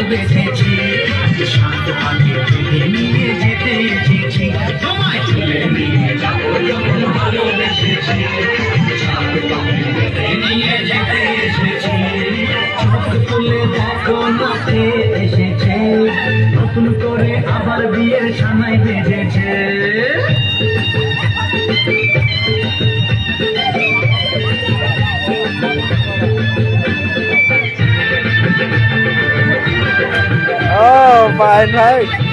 বেঁচেছি, শান্ত পাখি তুলে নিয়ে যেতে এসেছি, তোমায় তুলে নিয়ে যাবো যখন ভালোবেসেছি, শান্ত পাখি তুলে নিয়ে যেতে এসেছি, চোখ তুলে দেখো নাতে এসেছে, নতুন করে আবার বিয়ের সানাই বেজেছে। Oh, fine, right?